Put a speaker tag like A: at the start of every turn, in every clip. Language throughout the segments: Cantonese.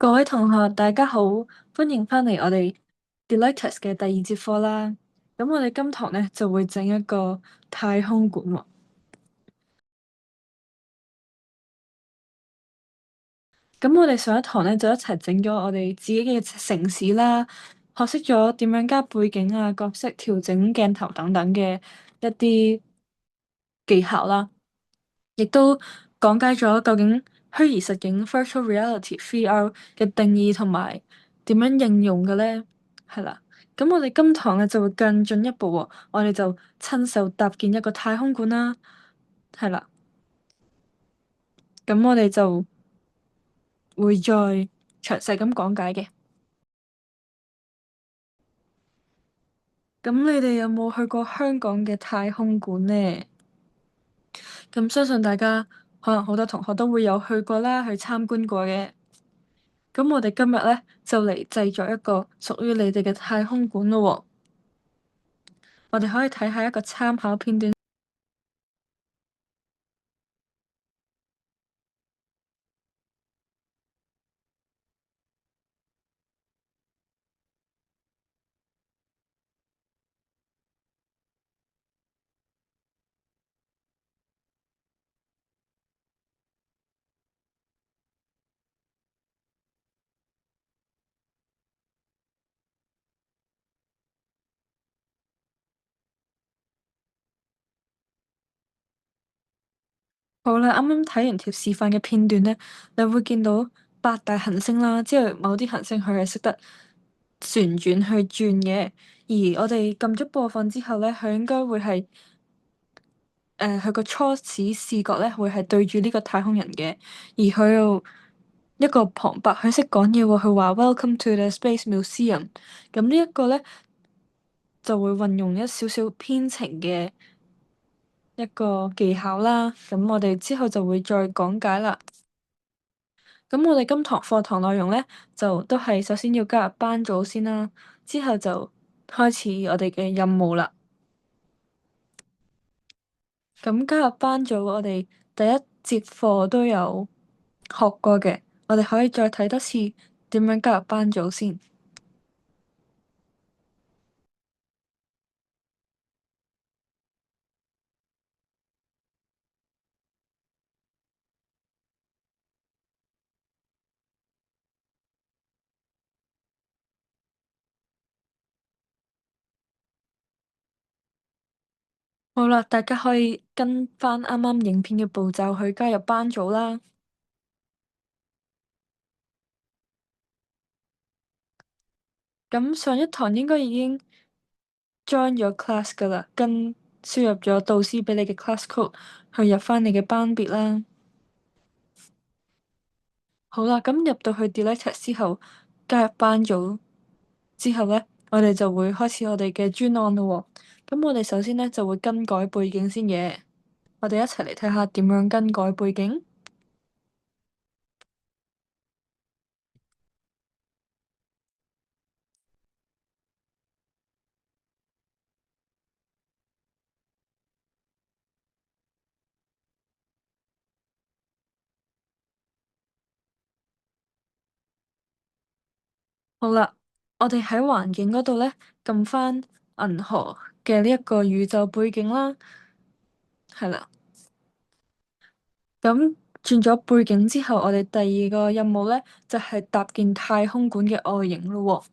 A: 各位同學，大家好，歡迎返嚟我哋 Delighters 嘅第二節課啦。咁我哋今堂呢就會整一個太空館喎。咁我哋上一堂呢就一齊整咗我哋自己嘅城市啦，學識咗點樣加背景啊、角色調整鏡頭等等嘅一啲技巧啦，亦都講解咗究竟虛擬實境 （Virtual Reality, VR） 嘅定義同埋點樣應用嘅呢？係啦。咁我哋今堂咧就會更進一步喎，我哋就親手搭建一個太空館啦。係啦，咁我哋就會再詳細咁講解嘅。咁你哋有冇去過香港嘅太空館呢？咁相信大家可能好多同學都會有去過啦，去參觀過嘅。咁我哋今日咧就嚟製作一個屬於你哋嘅太空館咯喎。我哋可以睇下一個參考片段。好啦，啱啱睇完條示範嘅片段咧，你會見到八大行星啦，之後某啲行星佢係識得旋轉去轉嘅，而我哋撳咗播放之後咧，佢應該會係佢個初始視覺咧會係對住呢個太空人嘅，而佢又一個旁白，佢識講嘢喎，佢話 Welcome to the Space Museum。咁呢一個咧就會運用一少少編程嘅一個技巧啦。咁我哋之後就會再講解啦。咁我哋今堂課堂內容咧，就都係首先要加入班組先啦，之後就開始我哋嘅任務啦。咁加入班組，我哋第一節課都有學過嘅，我哋可以再睇多次點樣加入班組先。好啦，大家可以跟翻啱啱影片嘅步驟去加入班組啦。咁上一堂應該已經 join 咗 class 噶啦，跟輸入咗導師俾你嘅 class code 去入翻你嘅班別啦。好啦，咁入到去 Delighters 之後，加入班組之後咧，我哋就會開始我哋嘅專案咯喎。咁我哋首先咧就會更改背景先嘅，我哋一齊嚟睇下點樣更改背景。好啦，我哋喺環境嗰度咧撳翻銀河嘅呢一個宇宙背景啦，係啦。咁轉咗背景之後，我哋第二個任務咧就係搭建太空館嘅外形咯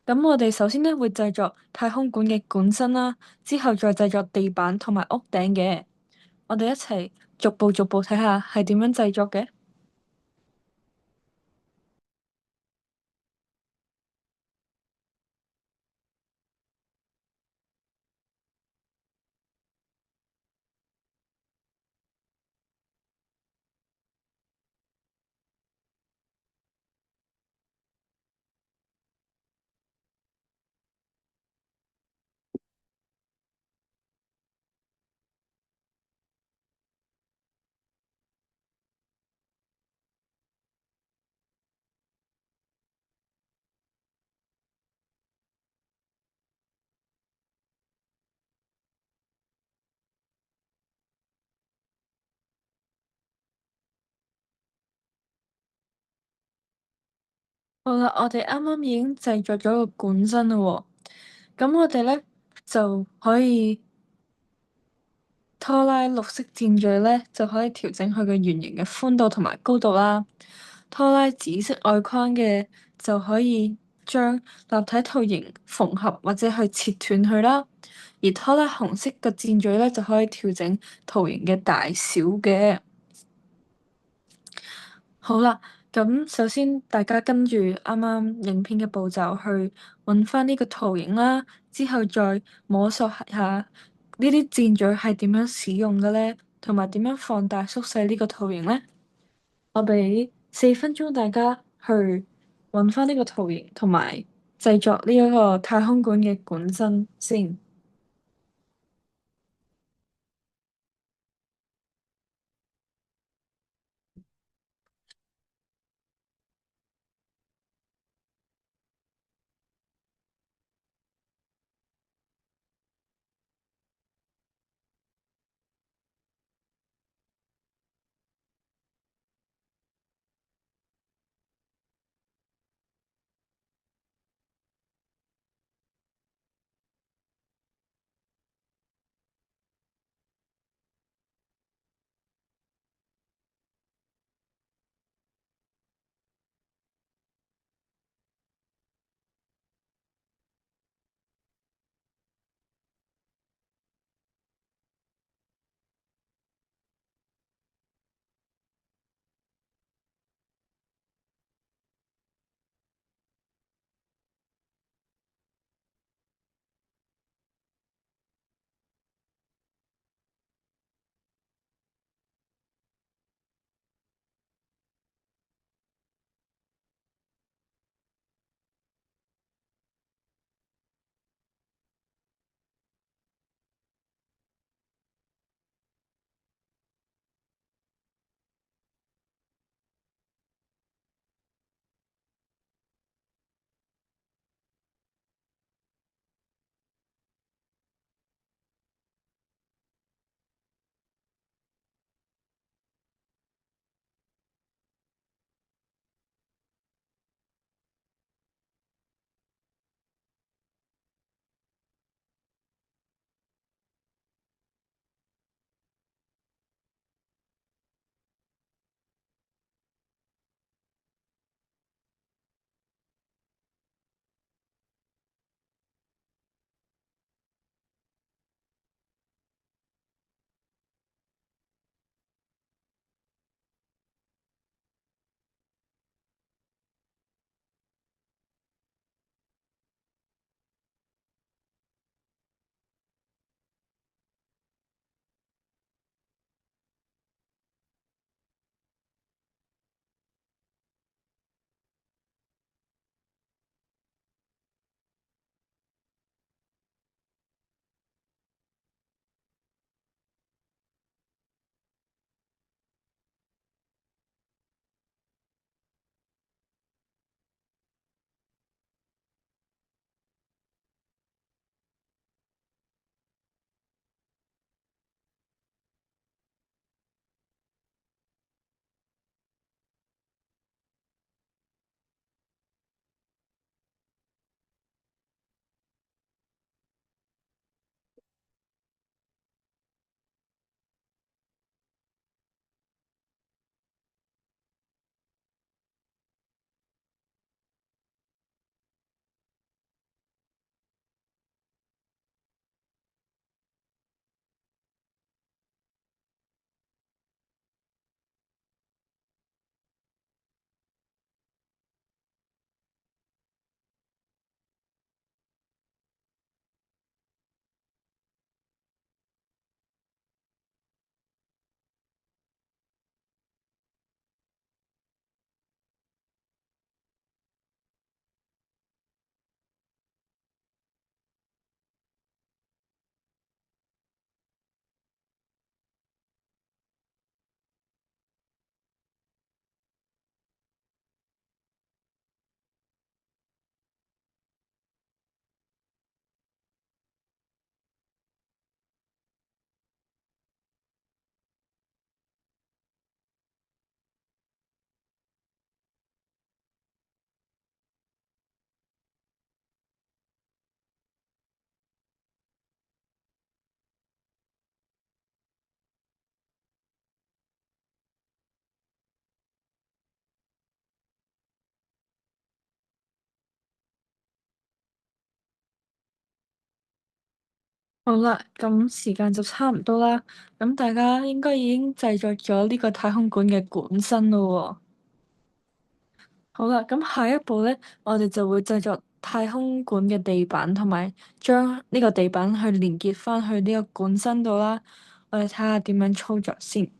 A: 喎。咁我哋首先咧會製作太空館嘅館身啦，之後再製作地板同埋屋頂嘅。我哋一齊逐步逐步睇下係點樣製作嘅。好啦，我哋啱啱已經製作咗個管身啦喎，咁我哋咧就可以拖拉綠色箭嘴咧，就可以調整佢嘅圓形嘅寬度同埋高度啦。拖拉紫色外框嘅就可以將立體圖形縫合或者去切斷佢啦。而拖拉紅色嘅箭嘴咧，就可以調整圖形嘅大小嘅。好啦，咁首先大家跟住啱啱影片嘅步驟去揾翻呢個圖形啦，之後再摸索下呢啲箭嘴係點樣使用嘅咧，同埋點樣放大縮細呢個圖形咧。我俾4分鐘大家去揾翻呢個圖形，同埋製作呢一個太空館嘅管身先。好啦，咁時間就差唔多啦。咁大家應該已經製作咗呢個太空館嘅館身咯喎。好啦，咁下一步咧，我哋就會製作太空館嘅地板，同埋將呢個地板去連結翻去呢個館身度啦。我哋睇下點樣操作先。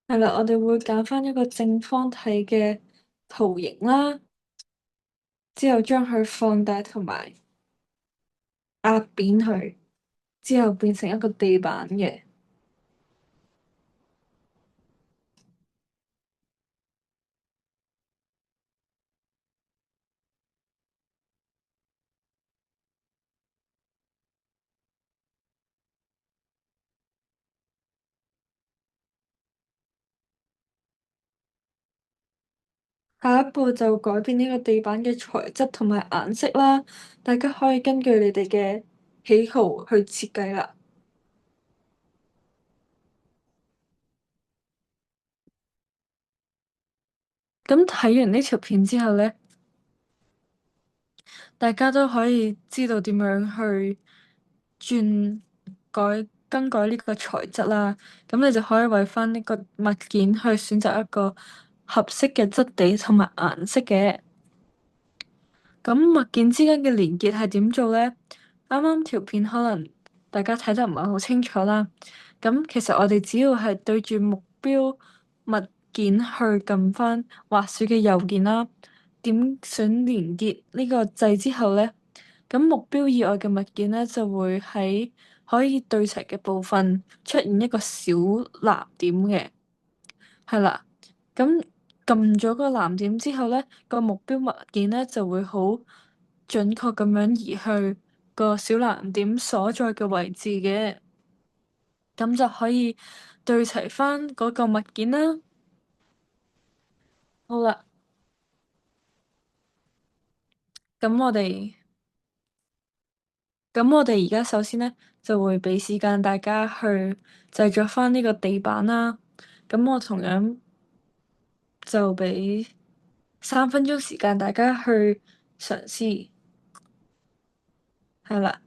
A: 係啦，我哋會揀翻一個正方體嘅圖形啦，之後將佢放大同埋壓扁佢，之後變成一個地板嘅。下一步就改變呢個地板嘅材質同埋顏色啦，大家可以根據你哋嘅喜好去設計啦。咁睇完呢條片之後咧，大家都可以知道點樣去轉更改呢個材質啦。咁你就可以為翻呢個物件去選擇一個合適嘅質地同埋顏色嘅。咁物件之間嘅連結係點做咧？啱啱條片可能大家睇得唔係好清楚啦。咁其實我哋只要係對住目標物件去撳翻滑鼠嘅右鍵啦，點選連結呢個掣之後咧，咁目標以外嘅物件咧就會喺可以對齊嘅部分出現一個小藍點嘅，係啦。咁撳咗個藍點之後咧，個目標物件咧就會好準確咁樣移去個小藍點所在嘅位置嘅，咁就可以對齊翻嗰個物件啦。好啦，咁我哋而家首先咧就會俾時間大家去製作翻呢個地板啦。咁我同樣就俾3分鐘時間大家去嘗試，係啦。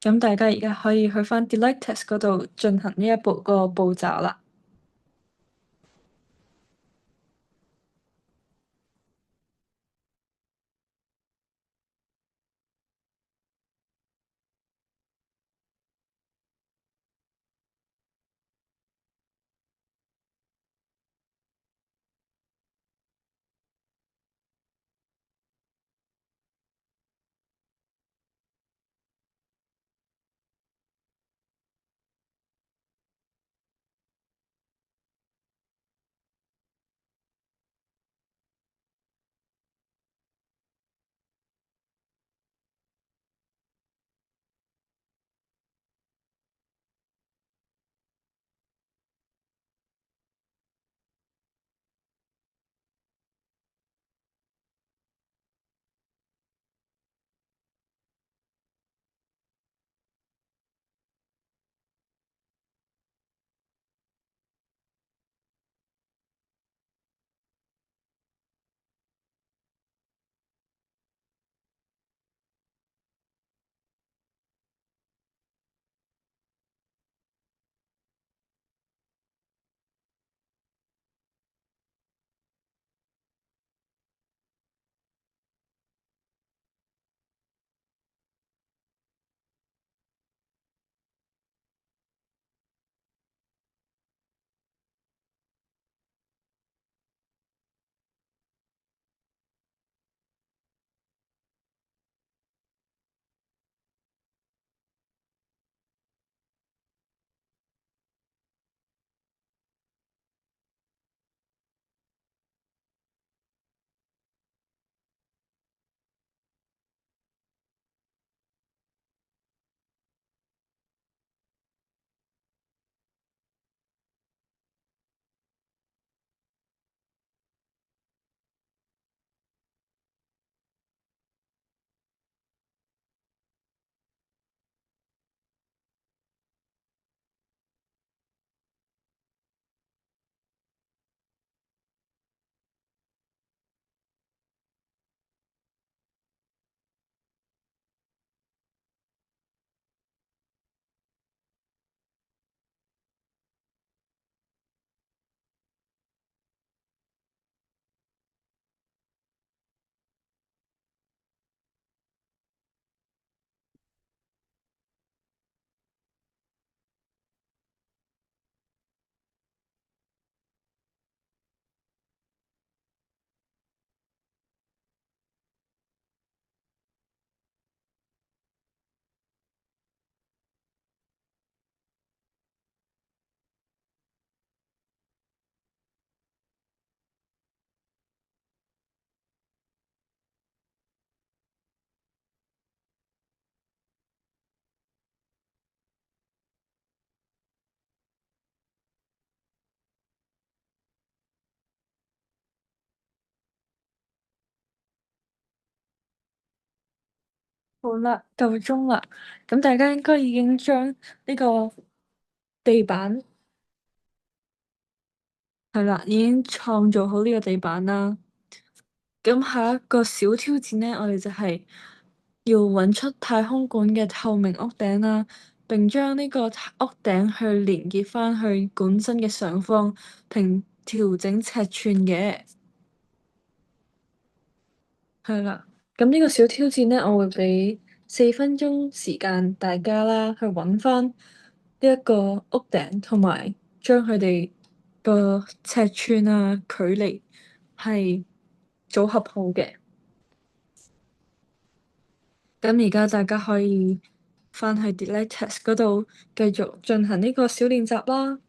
A: 咁大家而家可以去翻 Delete Test 嗰度進行呢個步驟啦。好啦，夠鐘啦，咁大家應該已經將呢個地板係啦，已經創造好呢個地板啦。咁下一個小挑戰呢，我哋就係要揾出太空館嘅透明屋頂啦，並將呢個屋頂去連結翻去館身嘅上方，並調整尺寸嘅。係啦，咁呢個小挑戰呢，我會俾4分鐘時間大家啦，去揾翻呢一個屋頂，同埋將佢哋個尺寸啊、距離係組合好嘅。咁而家大家可以翻去 Delete Test 嗰度繼續進行呢個小練習啦。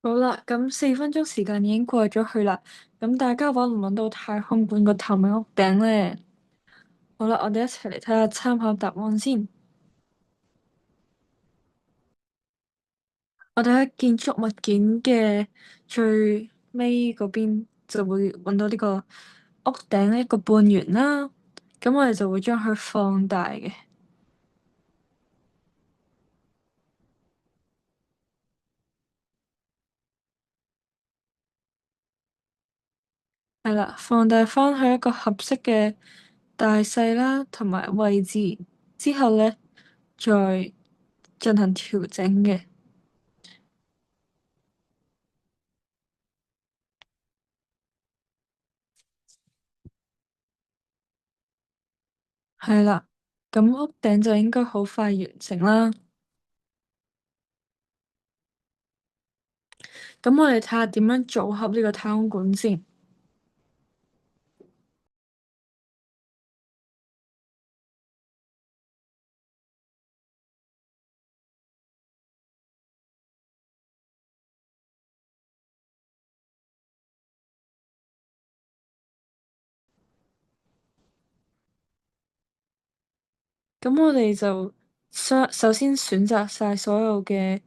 A: 好啦，咁4分鐘時間已經過咗去啦，咁大家揾唔揾到太空館個透明屋頂呢？好啦，我哋一齊嚟睇下參考答案先。我哋喺建築物件嘅最尾嗰邊就會揾到呢個屋頂一個半圓啦，咁我哋就會將佢放大嘅。係啦，放大翻去一個合適嘅大細啦，同埋位置之後咧，再進行調整嘅。係啦，咁屋頂就應該好快完成啦。咁我哋睇下點樣組合呢個太空館先。咁我哋就首先選擇晒所有嘅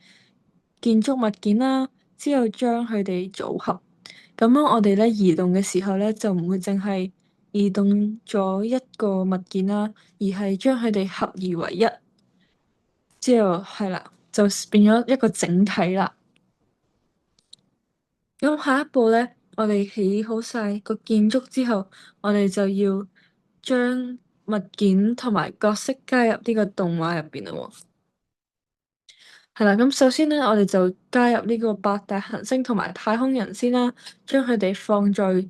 A: 建築物件啦，之後將佢哋組合。咁樣我哋咧移動嘅時候咧，就唔會淨係移動咗一個物件啦，而係將佢哋合二為一。之後係啦，就變咗一個整體啦。咁下一步咧，我哋起好晒個建築之後，我哋就要將物件同埋角色加入呢個動畫入邊啦喎。係啦，咁首先咧，我哋就加入呢個八大行星同埋太空人先啦，將佢哋放在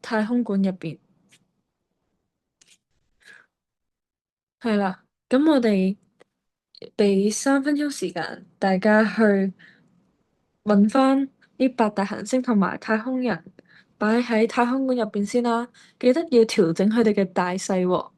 A: 太空館入邊。係啦，咁我哋俾3分鐘時間大家去揾翻呢八大行星同埋太空人，擺喺太空館入邊先啦。記得要調整佢哋嘅大細喎。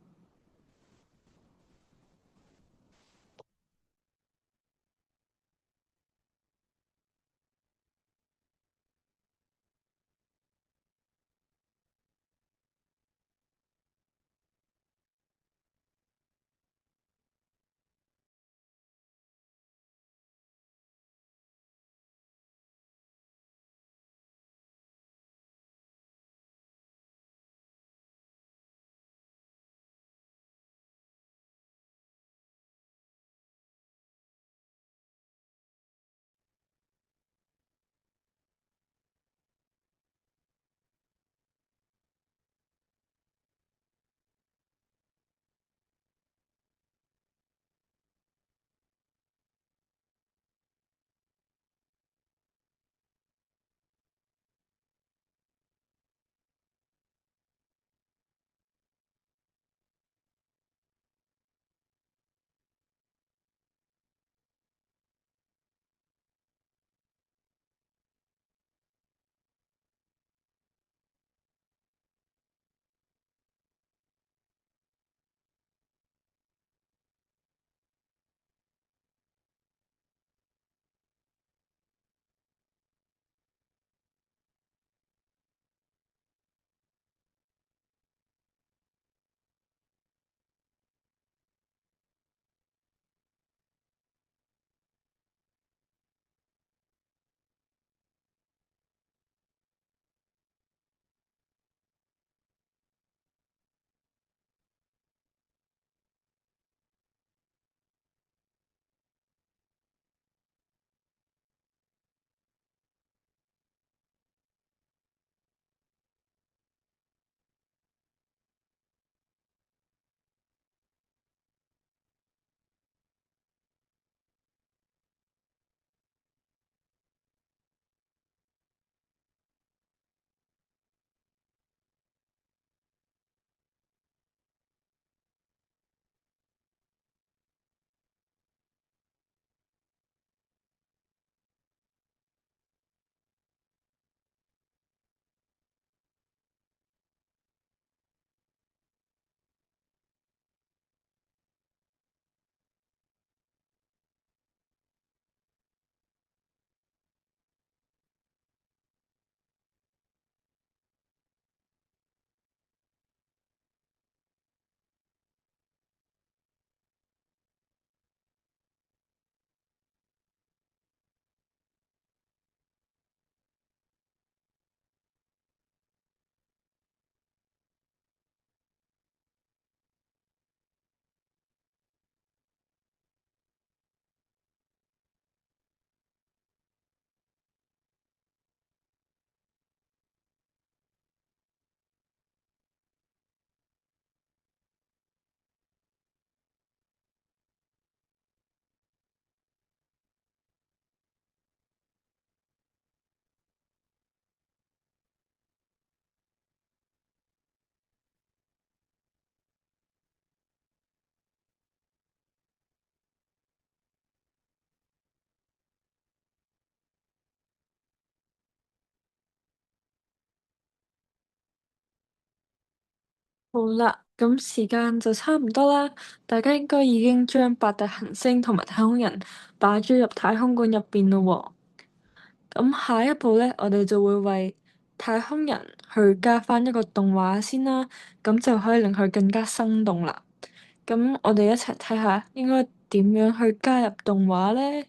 A: 好啦，咁時間就差唔多啦，大家應該已經將八大行星同埋太空人擺咗入太空館入邊咯喎。咁下一步咧，我哋就會為太空人去加翻一個動畫先啦，咁就可以令佢更加生動啦。咁我哋一齊睇下應該點樣去加入動畫咧。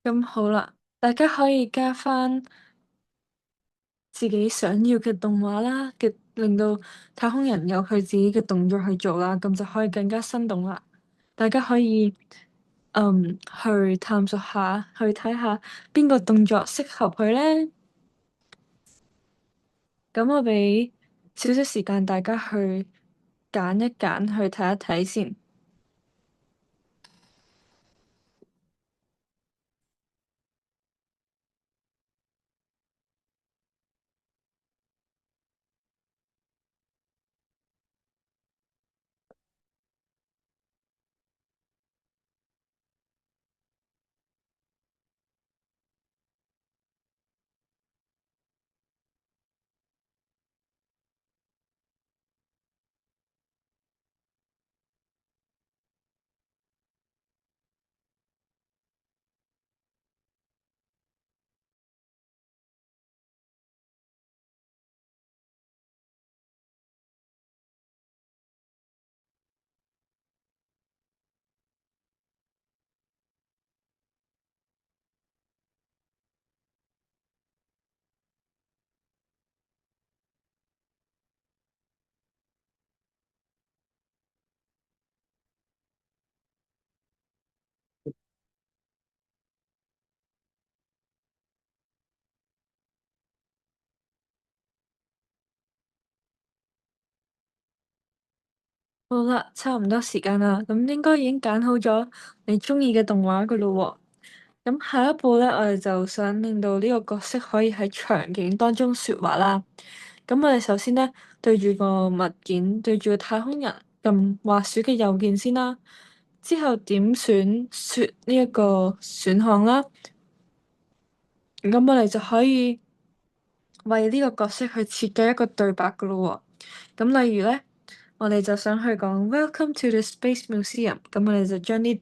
A: 咁好啦，大家可以加翻自己想要嘅動畫啦，令到太空人有佢自己嘅動作去做啦，咁就可以更加生動啦。大家可以去探索下，去睇下邊個動作適合佢咧。咁我俾少少時間大家去揀一揀，去睇一睇先。好啦，差唔多時間啦，咁應該已經揀好咗你中意嘅動畫噶咯喎。咁下一步咧，我哋就想令到呢個角色可以喺場景當中說話啦。咁我哋首先咧，對住個物件，對住個太空人，撳滑鼠嘅右鍵先啦。之後點選說呢一個選項啦。咁我哋就可以為呢個角色去設計一個對白噶咯喎。咁例如咧，我哋就想去講 Welcome to the Space Museum，咁我哋就將呢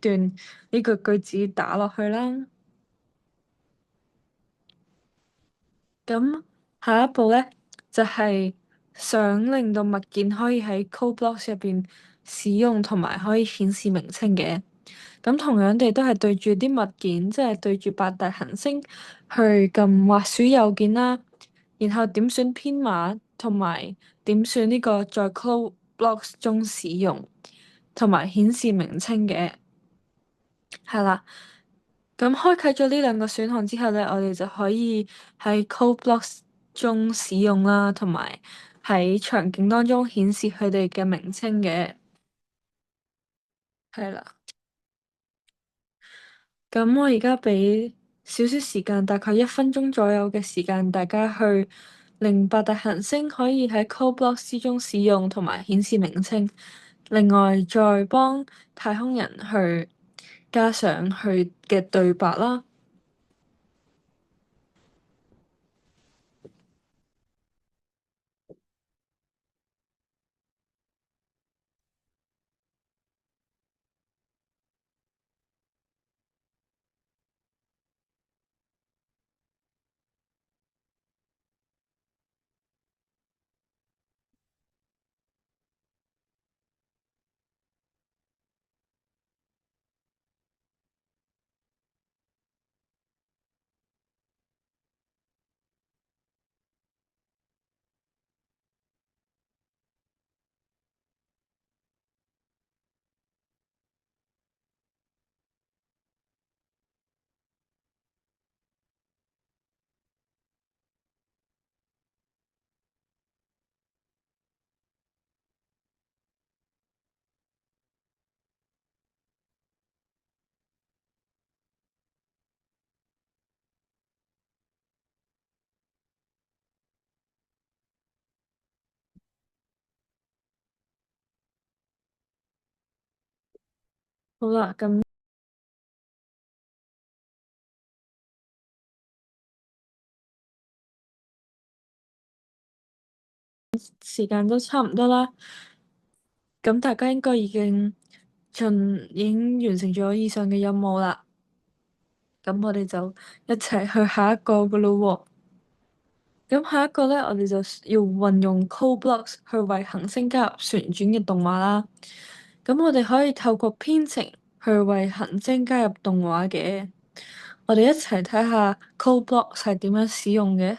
A: 個句子打落去啦。咁下一步咧，就係想令到物件可以喺 Code Blocks 入邊使用同埋可以顯示名稱嘅。咁同樣地都係對住啲物件，即係對住八大行星去撳滑鼠右鍵啦，然後點選編碼同埋點選呢個在 Code Blocks 中使用同埋顯示名稱嘅，係啦。咁開啟咗呢兩個選項之後咧，我哋就可以喺 Code Blocks 中使用啦，同埋喺場景當中顯示佢哋嘅名稱嘅，係啦。咁我而家俾少少時間，大概1分鐘左右嘅時間，大家去令八大行星可以喺 Code Blocks 之中使用同埋顯示名稱。另外，再幫太空人去加上佢嘅對白啦。好啦，咁時間都差唔多啦，咁大家應該已經完成咗以上嘅任務啦。咁我哋就一齊去下一個噶咯喎。咁下一個咧，我哋就要運用 code blocks 去為行星加入旋轉嘅動畫啦。咁我哋可以透過編程去為行星加入動畫嘅。我哋一齊睇下 code blocks 係點樣使用嘅。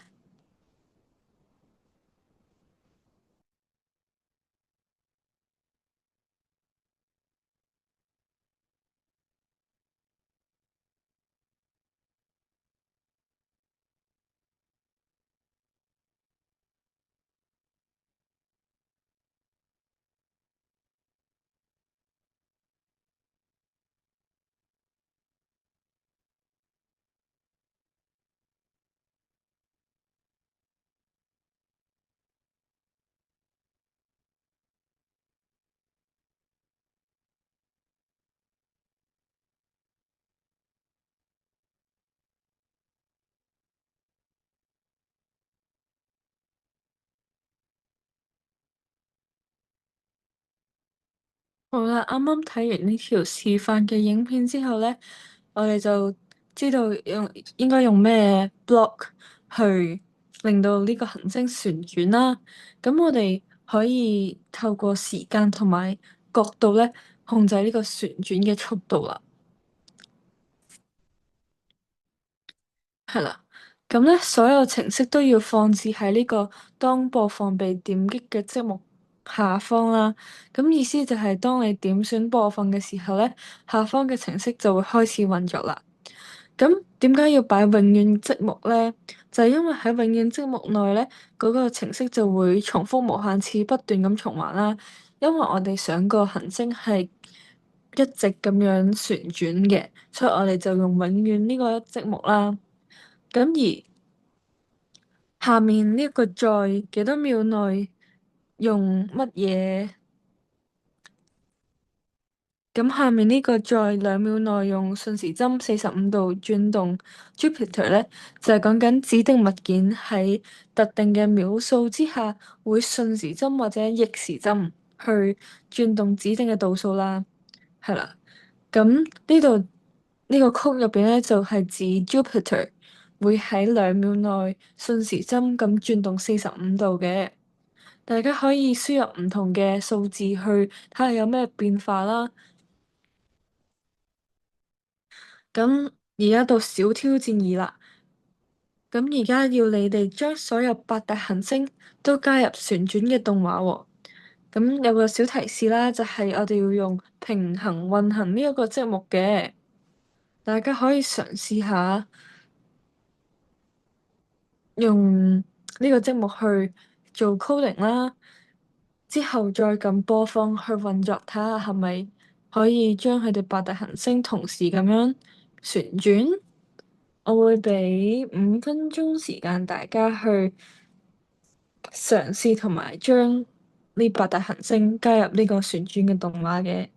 A: 好啦，啱啱睇完呢條示範嘅影片之後咧，我哋就知道應該用咩 block 去令到呢個行星旋轉啦。咁我哋可以透過時間同埋角度咧，控制呢個旋轉嘅速度啦。係啦，咁咧所有程式都要放置喺呢個當播放被點擊嘅積木下方啦。咁意思就係當你點選播放嘅時候咧，下方嘅程式就會開始運作啦。咁點解要擺永遠積木咧？就係因為喺永遠積木內咧，嗰個程式就會重複無限次不斷咁循環啦。因為我哋想個行星係一直咁樣旋轉嘅，所以我哋就用永遠呢個積木啦。咁而下面呢一個在幾多秒內用乜嘢？咁下面呢個在2秒內用順時針45度轉動 Jupiter 咧，就係講緊指定物件喺特定嘅秒數之下，會順時針或者逆時針去轉動指定嘅度數啦。係啦，咁呢度呢個曲入邊咧就係指 Jupiter 會喺2秒內順時針咁轉動45度嘅。大家可以輸入唔同嘅數字去睇下有咩變化啦。咁而家到小挑戰2啦。咁而家要你哋將所有8大行星都加入旋轉嘅動畫喎。咁有個小提示啦，就係我哋要用平衡運行呢一個積木嘅。大家可以嘗試下用呢個積木去做 coding 啦，之後再撳播放去運作，睇下係咪可以將佢哋8大行星同時咁樣旋轉。我會俾5分鐘時間大家去嘗試同埋將呢8大行星加入呢個旋轉嘅動畫嘅。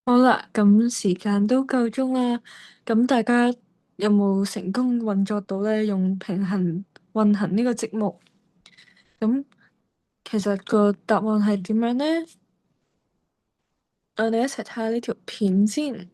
A: 好啦，咁時間都夠鐘啦，咁大家有冇成功運作到咧？用平衡運行呢個積木，咁其實個答案係點樣咧？我哋一齊睇下呢條片先。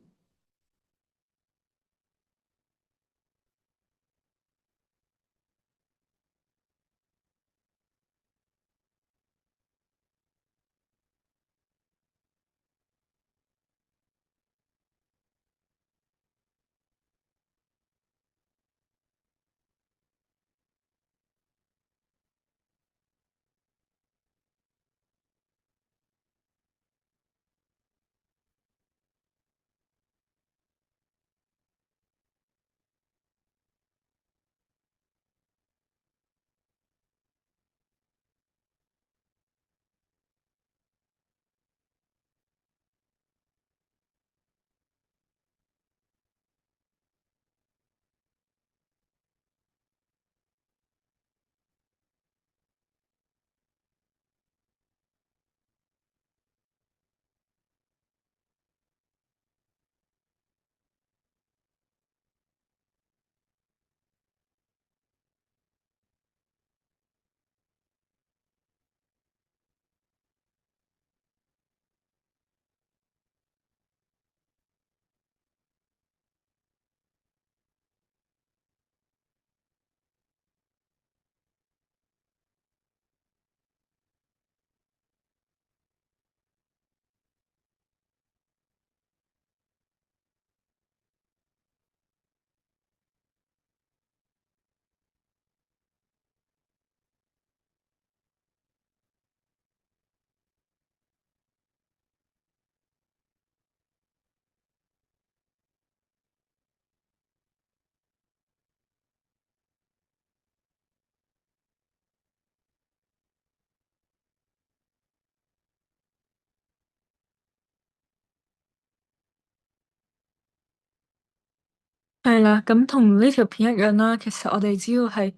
A: 係啦，咁同呢條片一樣啦。其實我哋只要係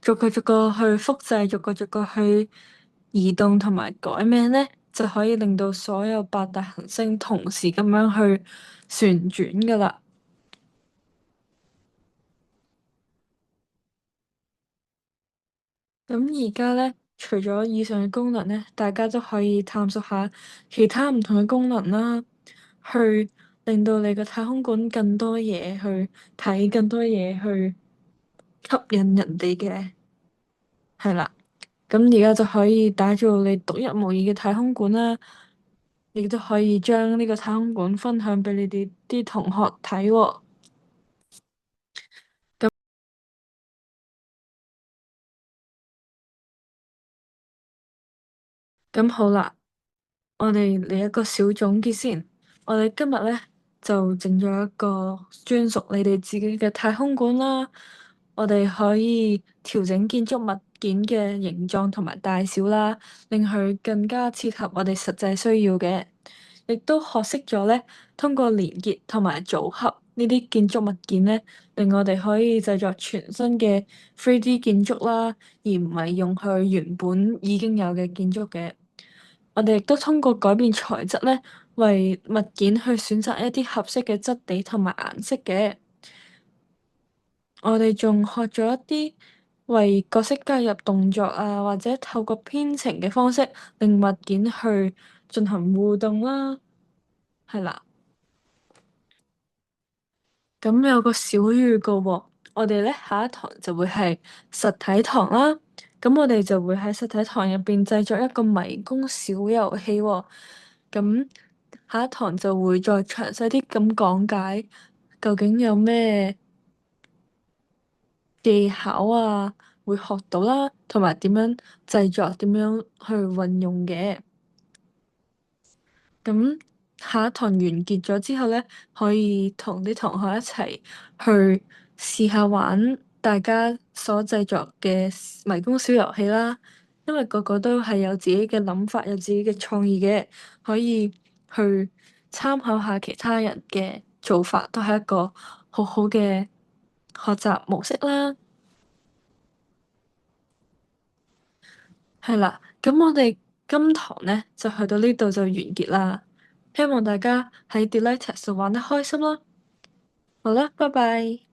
A: 逐個逐個去複製，逐個逐個去移動同埋改名咧，就可以令到所有八大行星同時咁樣去旋轉噶啦。咁而家咧，除咗以上嘅功能咧，大家都可以探索下其他唔同嘅功能啦，去令到你個太空館更多嘢去睇，更多嘢去吸引人哋嘅。係啦。咁而家就可以打造你獨一無二嘅太空館啦，亦都可以將呢個太空館分享俾你哋啲同學睇喎。咁咁好啦，我哋嚟一個小總結先。我哋今日咧就整咗一個專屬你哋自己嘅太空館啦。我哋可以調整建築物件嘅形狀同埋大小啦，令佢更加切合我哋實際需要嘅。亦都學識咗咧，通過連結同埋組合呢啲建築物件咧，令我哋可以製作全新嘅 3D 建築啦，而唔係用佢原本已經有嘅建築嘅。我哋亦都通過改變材質咧，為物件去選擇一啲合適嘅質地同埋顏色嘅。我哋仲學咗一啲為角色加入動作啊，或者透過編程嘅方式，令物件去進行互動啦。係啦。咁有個小預告喎，我哋咧下一堂就會係實體堂啦。咁我哋就會喺實體堂入邊製作一個迷宮小遊戲喎。咁下一堂就會再詳細啲咁講解，究竟有咩技巧啊會學到啦，同埋點樣製作，點樣去運用嘅。咁下一堂完結咗之後咧，可以同啲同學一齊去試下玩大家所製作嘅迷宮小遊戲啦。因為個個都係有自己嘅諗法，有自己嘅創意嘅，可以去參考下其他人嘅做法，都係一個好好嘅學習模式啦。係啦，咁我哋今堂咧就去到呢度就完結啦。希望大家喺 Delaytest 度玩得開心啦。好啦，拜拜。